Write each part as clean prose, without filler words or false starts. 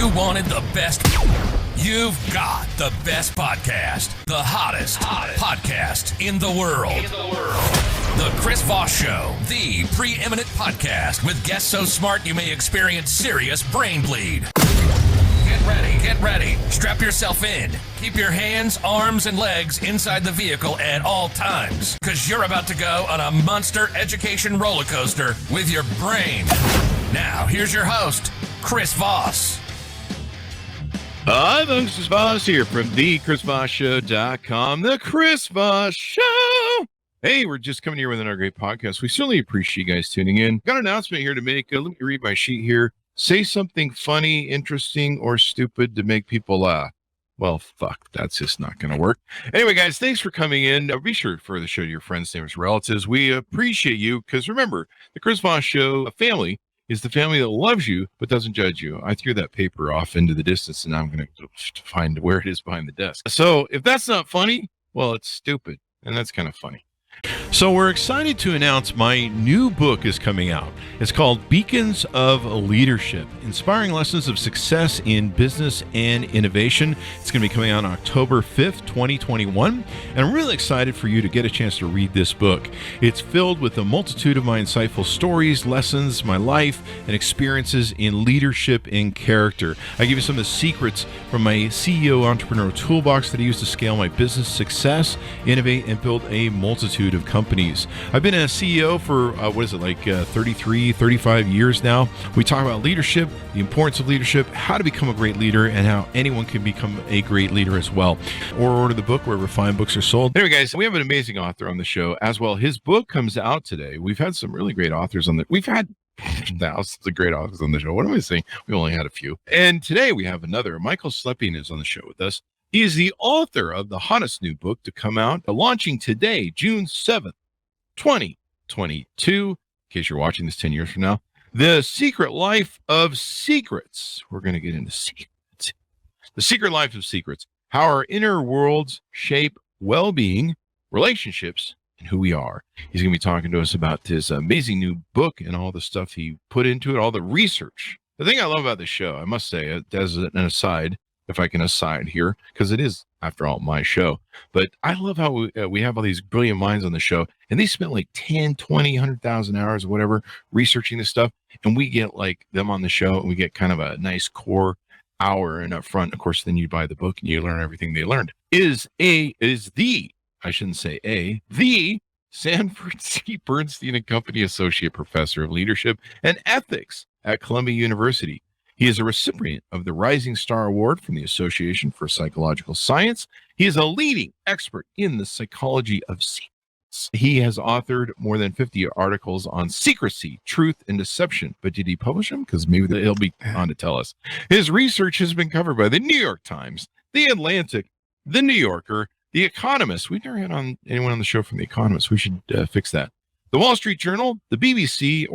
You wanted the best. You've got the best podcast. The hottest podcast in the world. The Chris Voss Show, the preeminent podcast with guests so smart you may experience serious brain bleed. Get ready. Strap yourself in. Keep your hands, arms, and legs inside the vehicle at all times, because you're about to go on a monster education roller coaster with your brain. Now, here's your host, Chris Voss. Hi, folks. Chris Voss here from thechrisvossshow.com. The Chris Voss Show. Hey, we're just coming here with another great podcast. We certainly appreciate you guys tuning in. Got an announcement here to make. Let me read my sheet here. Say something funny, interesting, or stupid to make people laugh. Well, fuck, that's just not going to work. Anyway, guys, thanks for coming in. Be sure to refer the show to your friends, neighbors, relatives. We appreciate you because remember, the Chris Voss Show family is the family that loves you but doesn't judge you. I threw that paper off into the distance, and now I'm going to find where it is behind the desk. So if that's not funny, well, it's stupid, and that's kind of funny. So we're excited to announce my new book is coming out. It's called Beacons of Leadership, Inspiring Lessons of Success in Business and Innovation. It's going to be coming out on October 5th, 2021. And I'm really excited for you to get a chance to read this book. It's filled with a multitude of my insightful stories, lessons, my life, and experiences in leadership and character. I give you some of the secrets from my CEO entrepreneur toolbox that I use to scale my business success, innovate, and build a multitude of companies. I've been a CEO for, 33, 35 years now. We talk about leadership, the importance of leadership, how to become a great leader, and how anyone can become a great leader as well. Or order the book wherever fine books are sold. Anyway, guys, we have an amazing author on the show as well. His book comes out today. We've had some really great authors on the, we've had thousands of great authors on the show. What am I saying? We only had a few. And today we have another. Michael Slepian is on the show with us. He is the author of the hottest new book to come out, launching today, June 7th, 2022. In case you're watching this 10 years from now, The Secret Life of Secrets. We're going to get into secrets. The Secret Life of Secrets. How our inner worlds shape well-being, relationships, and who we are. He's going to be talking to us about this amazing new book and all the stuff he put into it, all the research. The thing I love about this show, I must say, as an aside, if I can aside here, because it is, after all, my show. But I love how we have all these brilliant minds on the show, and they spent like 10, 20, 100,000 hours or whatever researching this stuff, and we get like them on the show, and we get kind of a nice core hour and up front. Of course, then you buy the book and you learn everything they learned. The Sanford C. Bernstein and Company Associate Professor of Leadership and Ethics at Columbia University. He is a recipient of the Rising Star Award from the Association for Psychological Science. He is a leading expert in the psychology of secrets. He has authored more than 50 articles on secrecy, truth, and deception. But did he publish them? Because maybe he'll be on to tell us. His research has been covered by the New York Times, The Atlantic, The New Yorker, The Economist. We've never had anyone on the show from The Economist. We should fix that. The Wall Street Journal, the BBC,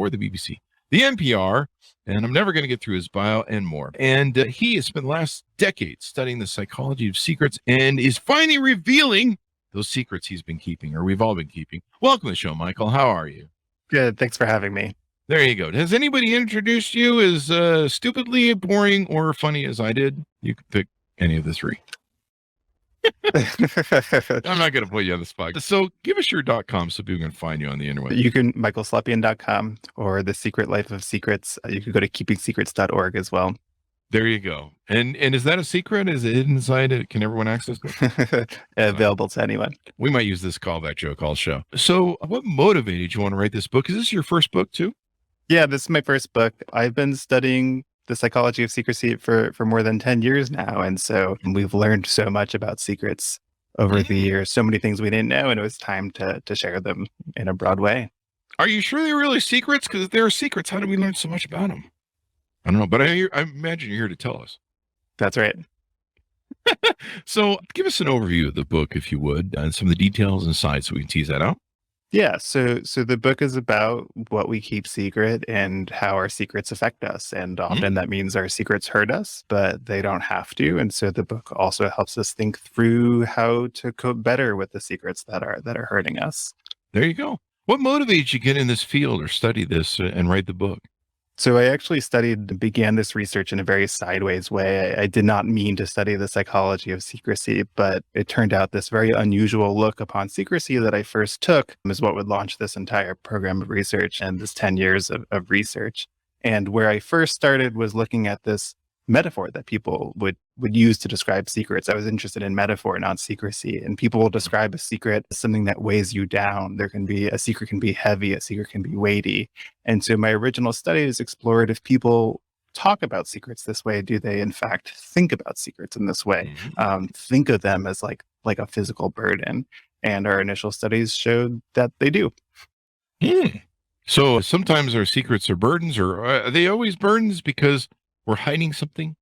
the NPR, and I'm never going to get through his bio and more. And he has spent the last decade studying the psychology of secrets and is finally revealing those secrets he's been keeping, or we've all been keeping. Welcome to the show, Michael. How are you? Good. Thanks for having me. There you go. Has anybody introduced you as stupidly boring or funny as I did? You can pick any of the three. I'm not going to put you on the spot. So give us your .com so people can find you on the internet. You can michaelslepian.com or The Secret Life of Secrets. You can go to keepingsecrets.org as well. There you go. And is that a secret? Is it inside it? Can everyone access it? Available to anyone. We might use this callback joke all show. So what motivated you want to write this book? Is this your first book too? Yeah, this is my first book. I've been studying the psychology of secrecy for more than 10 years now. And so we've learned so much about secrets over the years, so many things we didn't know, and it was time to share them in a broad way. Are you sure they're really secrets? Because if they're secrets, how do we learn so much about them? I don't know, but I imagine you're here to tell us. That's right. So give us an overview of the book, if you would, and some of the details and sides so we can tease that out. Yeah, so the book is about what we keep secret and how our secrets affect us. And often that means our secrets hurt us, but they don't have to. And so the book also helps us think through how to cope better with the secrets that are hurting us. There you go. What motivates you to get in this field or study this and write the book? So I actually began this research in a very sideways way. I did not mean to study the psychology of secrecy, but it turned out this very unusual look upon secrecy that I first took is what would launch this entire program of research and this 10 years of research. And where I first started was looking at this metaphor that people would use to describe secrets. I was interested in metaphor, not secrecy. And people will describe a secret as something that weighs you down. A secret can be heavy, a secret can be weighty. And so my original studies explored if people talk about secrets this way, do they in fact think about secrets in this way? Think of them as like a physical burden. And our initial studies showed that they do. So sometimes our secrets are burdens, or are they always burdens because we're hiding something?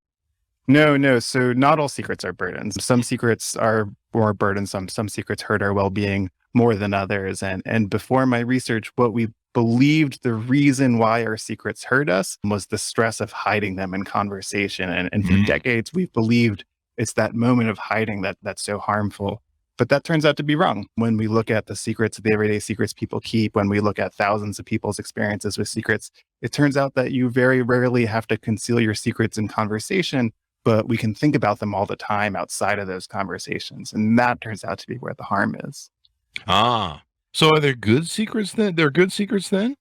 No. So not all secrets are burdens. Some secrets are more burdensome. Some secrets hurt our well-being more than others. And before my research, what we believed the reason why our secrets hurt us was the stress of hiding them in conversation. And for decades, we've believed it's that moment of hiding that's so harmful. But that turns out to be wrong. When we look at the everyday secrets people keep, when we look at thousands of people's experiences with secrets, it turns out that you very rarely have to conceal your secrets in conversation, but we can think about them all the time outside of those conversations. And that turns out to be where the harm is. So are there good secrets then? They're good secrets then?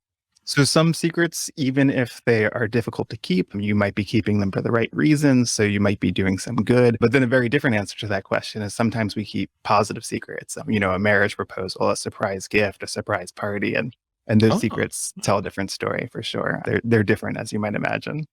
So some secrets, even if they are difficult to keep, you might be keeping them for the right reasons. So you might be doing some good. But then a very different answer to that question is sometimes we keep positive secrets, a marriage proposal, a surprise gift, a surprise party. And those secrets tell a different story for sure. They're different, as you might imagine.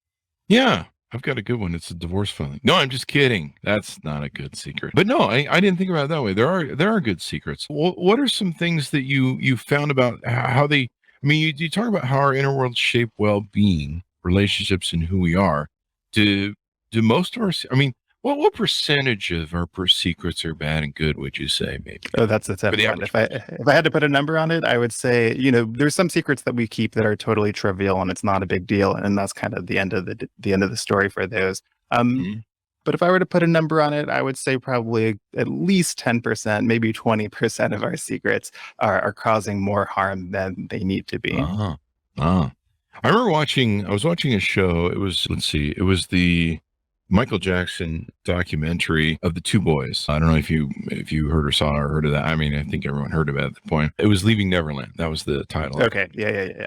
Yeah. I've got a good one. It's a divorce filing. No, I'm just kidding. That's not a good secret. But no, I didn't think about it that way. There are good secrets. What are some things that you found about how they? I mean, you talk about how our inner world shape well-being, relationships, and who we are. Do most of our? I mean, what percentage of our secrets are bad and good? Would you say maybe? Oh, that's a tough one. If I had to put a number on it, I would say there's some secrets that we keep that are totally trivial and it's not a big deal, and that's kind of the end of the story for those. But if I were to put a number on it, I would say probably at least 10%, maybe 20% of our secrets are causing more harm than they need to be. I remember I was watching a show. It was the Michael Jackson documentary of the two boys. I don't know if you heard or saw or heard of that. I mean, I think everyone heard of it at the point. It was Leaving Neverland. That was the title. Okay. Yeah.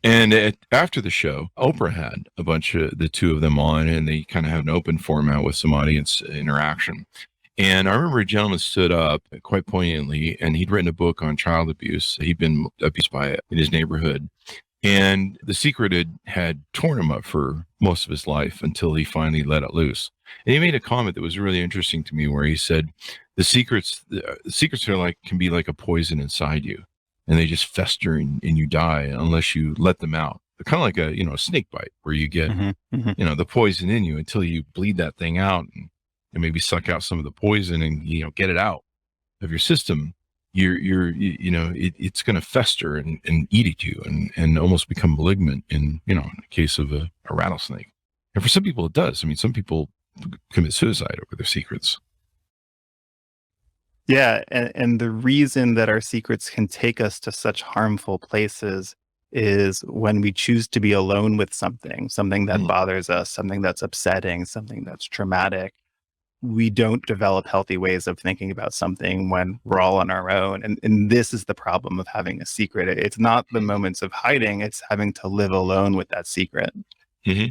And after the show, Oprah had a bunch of the two of them on, and they kind of have an open format with some audience interaction. And I remember a gentleman stood up quite poignantly, and he'd written a book on child abuse. He'd been abused by it in his neighborhood. And the secret had torn him up for most of his life until he finally let it loose. And he made a comment that was really interesting to me, where he said, the secrets can be like a poison inside you, and they just fester and you die unless you let them out. They're kind of like a snake bite, where you get the poison in you until you bleed that thing out and maybe suck out some of the poison and get it out of your system. It's going to fester and eat at you and almost become malignant in the case of a rattlesnake. And for some people it does. I mean, some people commit suicide over their secrets. Yeah. And the reason that our secrets can take us to such harmful places is when we choose to be alone with something that bothers us, something that's upsetting, something that's traumatic. We don't develop healthy ways of thinking about something when we're all on our own. And this is the problem of having a secret. It's not the moments of hiding, it's having to live alone with that secret. Mm-hmm.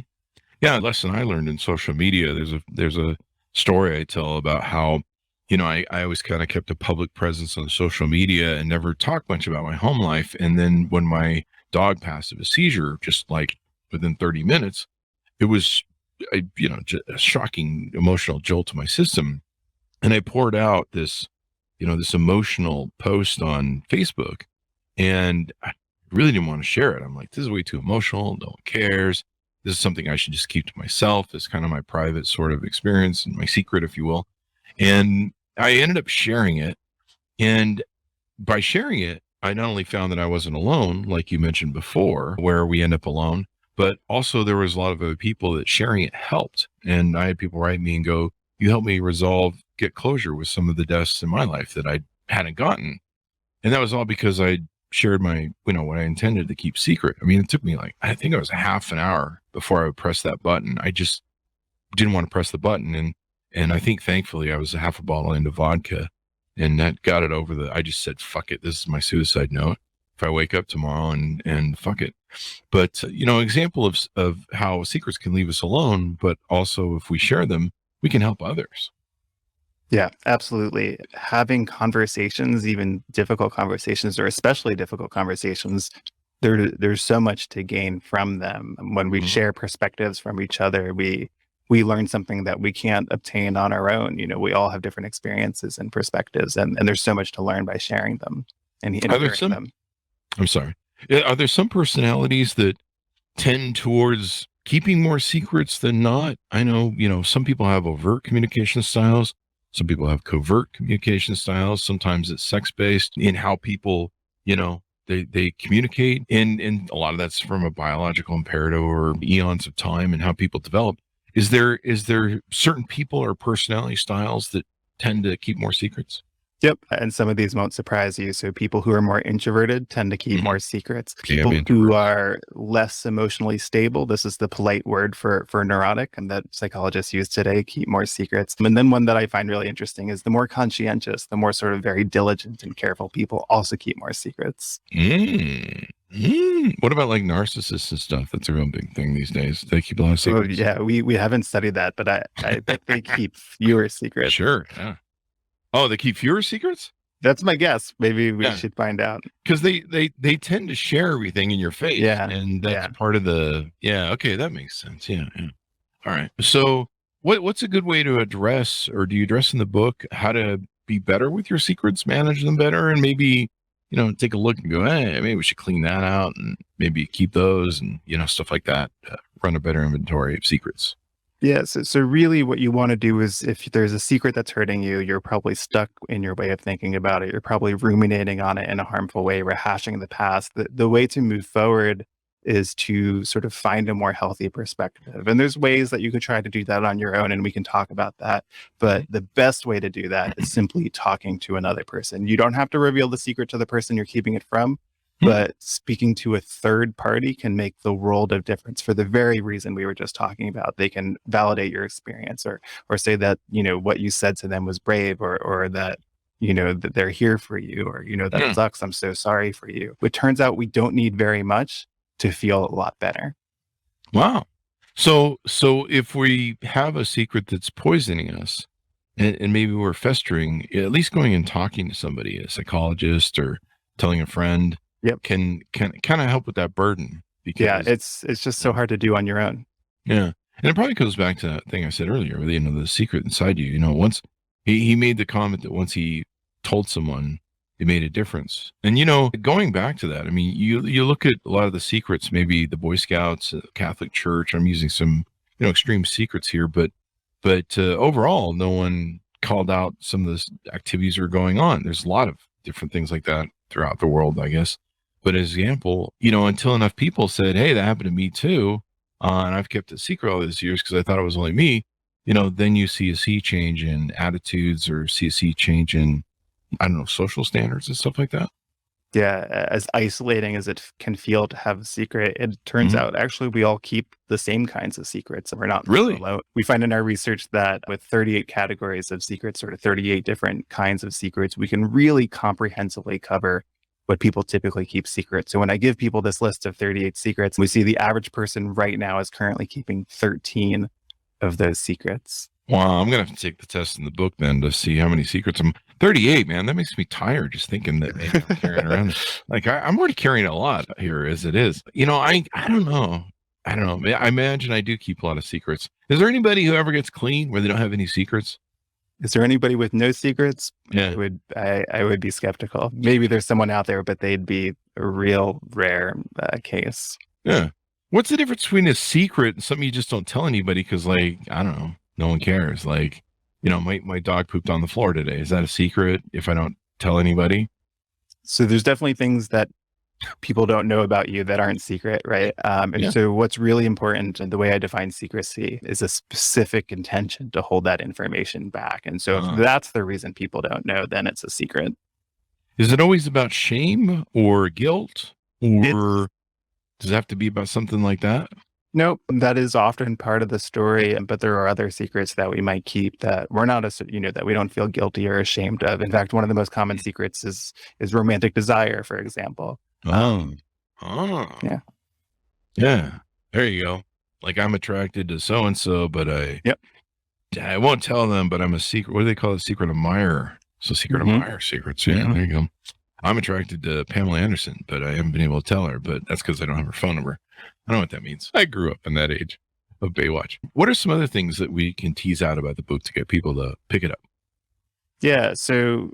Yeah, a lesson I learned in social media, there's a story I tell about how, I always kind of kept a public presence on social media and never talked much about my home life. And then when my dog passed of a seizure, just like within 30 minutes, it was a shocking emotional jolt to my system. And I poured out this emotional post on Facebook, and I really didn't want to share it. I'm like, this is way too emotional. No one cares. This is something I should just keep to myself. It's kind of my private sort of experience and my secret, if you will. And I ended up sharing it. And by sharing it, I not only found that I wasn't alone, like you mentioned before, where we end up alone, but also there was a lot of other people that sharing it helped. And I had people write me and go, you helped me get closure with some of the deaths in my life that I hadn't gotten. And that was all because I shared my, what I intended to keep secret. I mean, it took me I think it was a half an hour before I would press that button. I just didn't want to press the button. And I think thankfully I was a half a bottle into vodka, and that got it over I just said, fuck it. This is my suicide note. If I wake up tomorrow and fuck it. But, example of how secrets can leave us alone, but also if we share them, we can help others. Yeah, absolutely. Having conversations, even difficult conversations, or especially difficult conversations, there's so much to gain from them. When we share perspectives from each other, we learn something that we can't obtain on our own. We all have different experiences and perspectives, and there's so much to learn by sharing them and hearing them. I'm sorry. Are there some personalities that tend towards keeping more secrets than not? I know, some people have overt communication styles. Some people have covert communication styles. Sometimes it's sex-based in how people, they communicate. And a lot of that's from a biological imperative or eons of time and how people develop. Is there certain people or personality styles that tend to keep more secrets? Yep. And some of these won't surprise you. So people who are more introverted tend to keep more secrets. People who are less emotionally stable, this is the polite word for neurotic, and that psychologists use today, keep more secrets. And then one that I find really interesting is the more conscientious, the more sort of very diligent and careful people also keep more secrets. What about narcissists and stuff? That's a real big thing these days. They keep a lot of secrets. Oh, yeah, we haven't studied that, but I bet they keep fewer secrets. Sure. Yeah. Oh, they keep fewer secrets? That's my guess. Maybe we should find out. Because they tend to share everything in your face. Yeah. And that's part of the, okay, that makes sense. Yeah. All right. So what's a good way to address, or do you address in the book, how to be better with your secrets, manage them better, and maybe, take a look and go, hey, maybe we should clean that out and maybe keep those and, stuff like that, run a better inventory of secrets. Yeah, so really what you want to do is, if there's a secret that's hurting you, you're probably stuck in your way of thinking about it. You're probably ruminating on it in a harmful way, rehashing the past. The way to move forward is to sort of find a more healthy perspective. And there's ways that you could try to do that on your own, and we can talk about that. But the best way to do that is simply talking to another person. You don't have to reveal the secret to the person you're keeping it from. But speaking to a third party can make the world of difference for the very reason we were just talking about. They can validate your experience or say that, what you said to them was brave, or that, that they're here for you, or, that sucks. I'm so sorry for you. It turns out we don't need very much to feel a lot better. Wow. So if we have a secret that's poisoning us and maybe we're festering, at least going and talking to somebody, a psychologist or telling a friend, can kind of help with that burden. Because, it's just so hard to do on your own. Yeah. And it probably goes back to that thing I said earlier, with, the secret inside you. Once he made the comment that once he told someone, it made a difference. And, going back to that, I mean, you look at a lot of the secrets, maybe the Boy Scouts, Catholic Church, I'm using some, extreme secrets here, but overall, no one called out some of the activities that are going on. There's a lot of different things like that throughout the world, I guess. But as an example, until enough people said, hey, that happened to me too, and I've kept it secret all these years because I thought it was only me, then you see a sea change in attitudes, or see a sea change in, social standards and stuff like that. Yeah, as isolating as it can feel to have a secret, it turns out actually we all keep the same kinds of secrets. We're not really alone. We find in our research that with 38 categories of secrets, sort of 38 different kinds of secrets, we can really comprehensively cover what people typically keep secret. So when I give people this list of 38 secrets, we see the average person right now is currently keeping 13 of those secrets. Wow, I'm going to have to take the test in the book then to see how many secrets. I'm 38, man. That makes me tired just thinking that maybe I'm carrying around. I'm already carrying a lot here as it is. I don't know. I imagine I do keep a lot of secrets. Is there anybody who ever gets clean where they don't have any secrets? Is there anybody with no secrets? Yeah. I would be skeptical. Maybe there's someone out there, but they'd be a real rare case. Yeah. What's the difference between a secret and something you just don't tell anybody because, I don't know, no one cares? My dog pooped on the floor today. Is that a secret if I don't tell anybody? So there's definitely things that people don't know about you that aren't secret, right? So what's really important, and the way I define secrecy, is a specific intention to hold that information back. And so if that's the reason people don't know, then it's a secret. Is it always about shame or guilt, or does it have to be about something like that? Nope, that is often part of the story, but there are other secrets that we might keep that we're not, that we don't feel guilty or ashamed of. In fact, one of the most common secrets is romantic desire, for example. Oh, Yeah. yeah. There you go. Like, I'm attracted to so and so, but I won't tell them. But I'm a secret. What do they call it? Secret admirer. So secret admirer secrets. Yeah, there you go. I'm attracted to Pamela Anderson, but I haven't been able to tell her. But that's because I don't have her phone number. I don't know what that means. I grew up in that age of Baywatch. What are some other things that we can tease out about the book to get people to pick it up? Yeah. So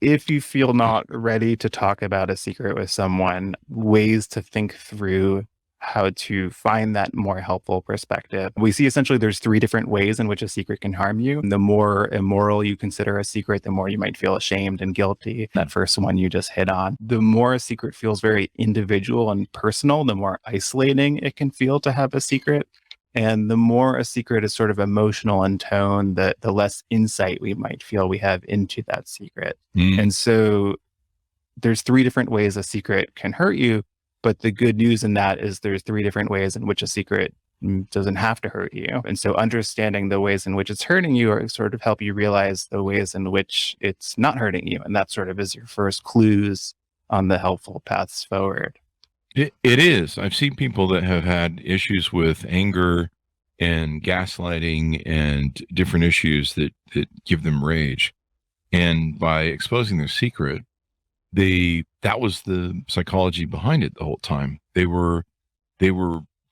if you feel not ready to talk about a secret with someone, ways to think through how to find that more helpful perspective. We see essentially there's 3 different ways in which a secret can harm you. The more immoral you consider a secret, the more you might feel ashamed and guilty. That first one you just hit on. The more a secret feels very individual and personal, the more isolating it can feel to have a secret. And the more a secret is sort of emotional in tone, the less insight we might feel we have into that secret. And so there's 3 different ways a secret can hurt you. But the good news in that is there's 3 different ways in which a secret doesn't have to hurt you. And so understanding the ways in which it's hurting you or sort of help you realize the ways in which it's not hurting you. And that sort of is your first clues on the helpful paths forward. It is. I've seen people that have had issues with anger and gaslighting and different issues that give them rage. And by exposing their secret, that was the psychology behind it the whole time. They were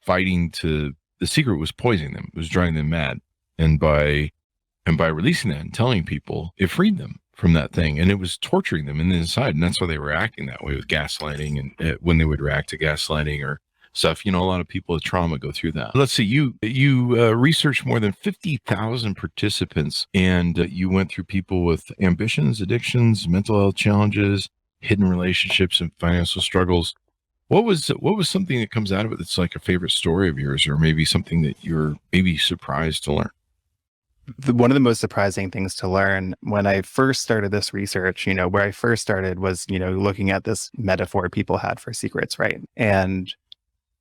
fighting the secret was poisoning them. It was driving them mad. And by releasing that and telling people, it freed them from that thing. And it was torturing them in the inside. And that's why they were acting that way with gaslighting. And when they would react to gaslighting or stuff, a lot of people with trauma go through that. Let's see, you researched more than 50,000 participants, and you went through people with ambitions, addictions, mental health challenges, hidden relationships, and financial struggles. What was something that comes out of it that's like a favorite story of yours, or maybe something that you're maybe surprised to learn? One of the most surprising things to learn when I first started this research, where I first started was, looking at this metaphor people had for secrets, right? And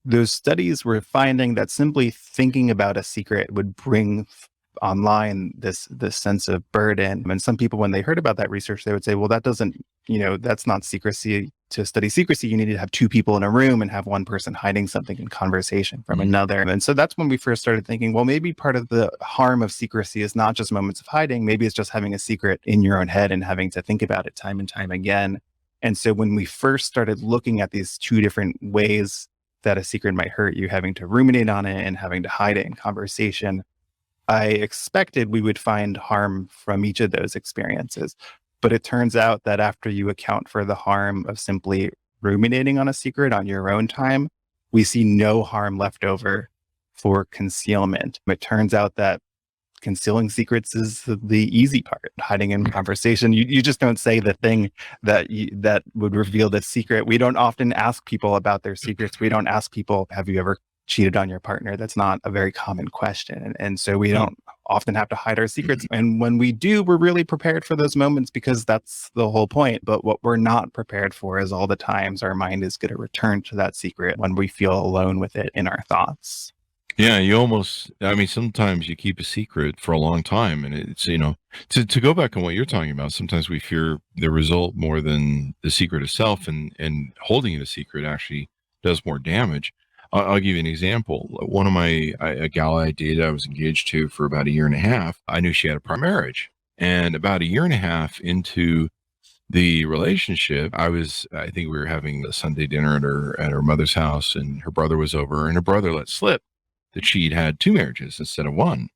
those studies were finding that simply thinking about a secret would bring online this sense of burden. And some people, when they heard about that research, they would say, well, that doesn't, that's not secrecy. To study secrecy, you need to have 2 people in a room and have one person hiding something in conversation from another. And so that's when we first started thinking, well, maybe part of the harm of secrecy is not just moments of hiding. Maybe it's just having a secret in your own head and having to think about it time and time again. And so when we first started looking at these 2 different ways that a secret might hurt you, having to ruminate on it and having to hide it in conversation, I expected we would find harm from each of those experiences. But it turns out that after you account for the harm of simply ruminating on a secret on your own time, we see no harm left over for concealment. It turns out that concealing secrets is the easy part. Hiding in conversation, you just don't say the thing that would reveal the secret. We don't often ask people about their secrets. We don't ask people, have you ever cheated on your partner? That's not a very common question. And so we don't often have to hide our secrets. And when we do, we're really prepared for those moments because that's the whole point. But what we're not prepared for is all the times our mind is going to return to that secret when we feel alone with it in our thoughts. Yeah, sometimes you keep a secret for a long time, and it's, to go back on what you're talking about, sometimes we fear the result more than the secret itself, and holding it a secret actually does more damage. I'll give you an example. One of a gal I dated, I was engaged to for about 1.5 years. I knew she had a prior marriage, and about 1.5 years into the relationship, I think we were having a Sunday dinner at her mother's house, and her brother was over, and her brother let slip that she'd had 2 marriages instead of 1.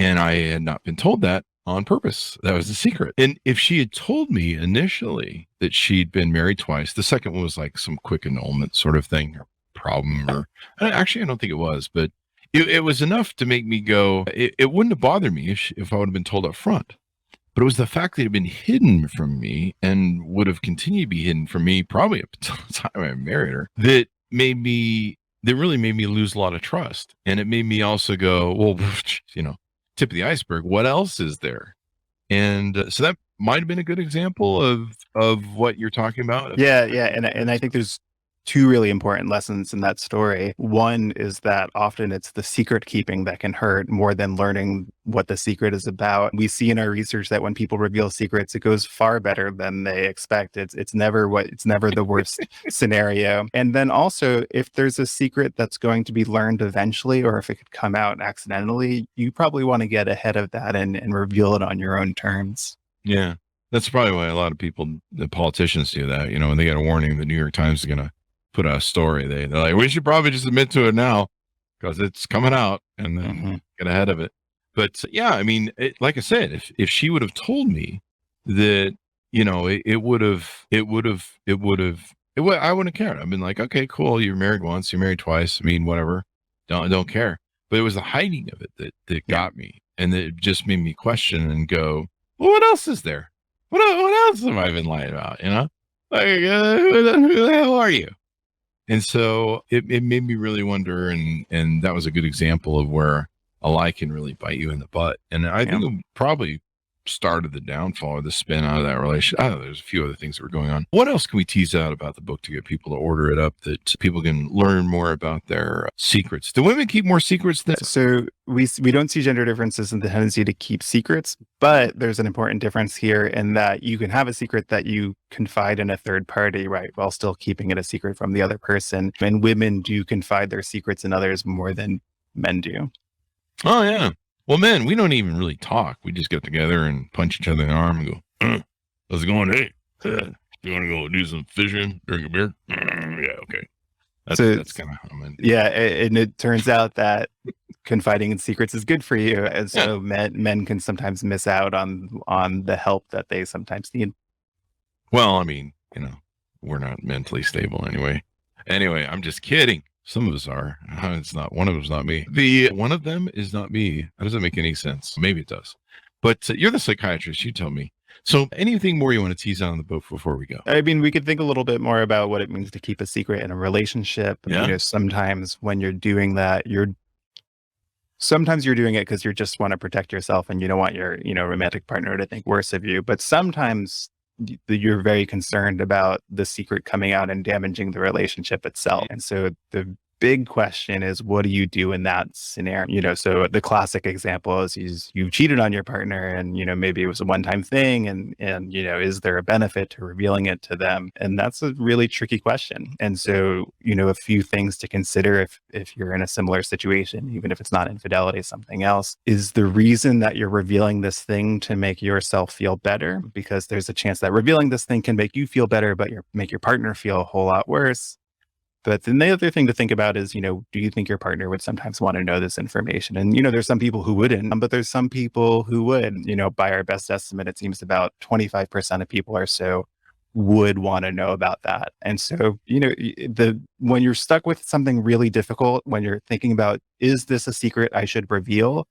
And I had not been told that on purpose. That was the secret. And if she had told me initially that she'd been married twice, the second one was like some quick annulment sort of thing or problem, or actually, I don't think it was, but it was enough to make me go, it wouldn't have bothered me if I would have been told up front. But it was the fact that it had been hidden from me and would have continued to be hidden from me probably up until the time I married her that really made me lose a lot of trust. And it made me also go, well, tip of the iceberg, what else is there? And so might have been a good example of what you're talking about. Yeah, yeah. And I think there's two really important lessons in that story. One is that often it's the secret keeping that can hurt more than learning what the secret is about. We see in our research that when people reveal secrets, it goes far better than they expect. It's never the worst scenario. And then also, if there's a secret that's going to be learned eventually, or if it could come out accidentally, you probably want to get ahead of that and reveal it on your own terms. Yeah. That's probably why a lot of people, the politicians do that. When they get a warning, the New York Times is going to put out a story. They're like, we should probably just admit to it now because it's coming out, and then get ahead of it. But yeah, I mean, like I said, if she would have told me that, I wouldn't have cared. I've been like, okay, cool. You're married once, you're married twice. I mean, whatever. Don't care. But it was the hiding of it that got me, and it just made me question and go, well, what else is there? What else have I been lying about? Like, who the hell are you? And so it made me really wonder, and that was a good example of where a lie can really bite you in the butt. And I think it probably started the downfall or the spin out of that relationship. I don't know, there's a few other things that were going on. What else can we tease out about the book to get people to order it up, that people can learn more about their secrets? Do women keep more secrets than... So we don't see gender differences in the tendency to keep secrets, but there's an important difference here in that you can have a secret that you confide in a third party, right, while still keeping it a secret from the other person. And women do confide their secrets in others more than men do. Oh, yeah. Well, men, we don't even really talk. We just get together and punch each other in the arm and go, how's it going? Hey, you want to go do some fishing, drink a beer? Yeah, okay. That's kind of how men do. Yeah, and it turns out that confiding in secrets is good for you. And so men can sometimes miss out on the help that they sometimes need. Well, I mean, we're not mentally stable anyway. Anyway, I'm just kidding. Some of us are. It's not. One of them is not me. One of them is not me. That doesn't make any sense. Maybe it does. But you're the psychiatrist. You tell me. So anything more you want to tease out on the book before we go? I mean, we could think a little bit more about what it means to keep a secret in a relationship. Yeah. Sometimes when you're doing that, sometimes you're doing it because you just want to protect yourself and you don't want your, romantic partner to think worse of you. But sometimes you're very concerned about the secret coming out and damaging the relationship itself. And so the big question is, what do you do in that scenario? So the classic example is you cheated on your partner, and maybe it was a one-time thing, and is there a benefit to revealing it to them? And that's a really tricky question. And so a few things to consider if you're in a similar situation, even if it's not infidelity, something else, is the reason that you're revealing this thing to make yourself feel better, because there's a chance that revealing this thing can make you feel better but make your partner feel a whole lot worse. But then the other thing to think about is, do you think your partner would sometimes want to know this information? And, there's some people who wouldn't, but there's some people who would. By our best estimate, it seems about 25% of people or so would want to know about that. And so, when you're stuck with something really difficult, when you're thinking about, is this a secret I should reveal?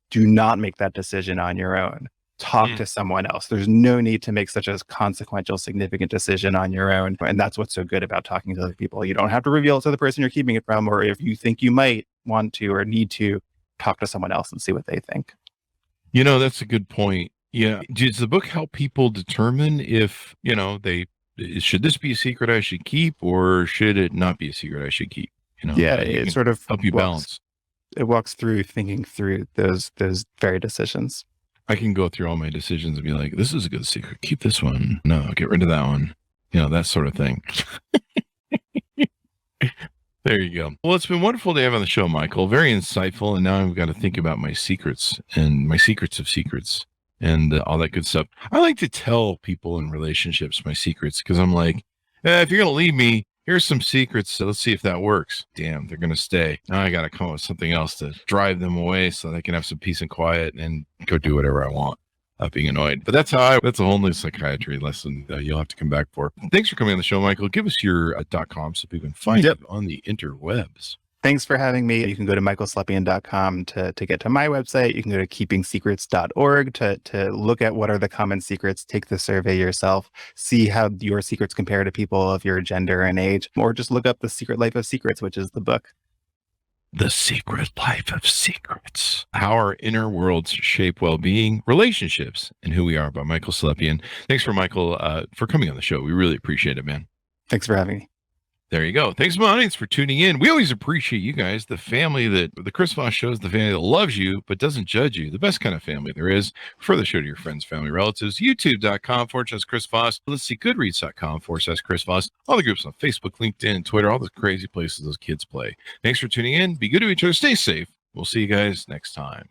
Do not make that decision on your own. Talk to someone else. There's no need to make such a consequential, significant decision on your own. And that's what's so good about talking to other people. You don't have to reveal it to the person you're keeping it from, or if you think you might want to or need to, talk to someone else and see what they think. That's a good point. Yeah. Does the book help people determine if, should this be a secret I should keep, or should it not be a secret I should keep? Yeah, it sort of help you balance. It walks through thinking through those very decisions. I can go through all my decisions and be like, this is a good secret. Keep this one. No, get rid of that one. That sort of thing. There you go. Well, it's been wonderful to have on the show, Michael. Very insightful. And now I've got to think about my secrets and my secrets of secrets and all that good stuff. I like to tell people in relationships my secrets because I'm like, if you're going to leave me, here's some secrets. So let's see if that works. Damn, they're going to stay. Now I got to come up with something else to drive them away so they can have some peace and quiet and go do whatever I want. Not being annoyed. But that's a whole new psychiatry lesson you'll have to come back for. Thanks for coming on the show, Michael. Give us your .com so people can find you on the interwebs. Thanks for having me. You can go to michaelslepian.com to get to my website. You can go to keepingsecrets.org to look at what are the common secrets, take the survey yourself, see how your secrets compare to people of your gender and age, or just look up The Secret Life of Secrets, which is the book. The Secret Life of Secrets, How Our Inner Worlds Shape Well-Being, Relationships, and Who We Are by Michael Slepian. Thanks for Michael for coming on the show. We really appreciate it, man. Thanks for having me. There you go. Thanks, my audience, for tuning in. We always appreciate you guys, the family that the Chris Voss Show is the family that loves you but doesn't judge you. The best kind of family there is. Refer the show to your friends, family, relatives. YouTube.com/Chris Voss. Let's see, Goodreads.com/Chris Voss. All the groups on Facebook, LinkedIn, Twitter, all the crazy places those kids play. Thanks for tuning in. Be good to each other. Stay safe. We'll see you guys next time.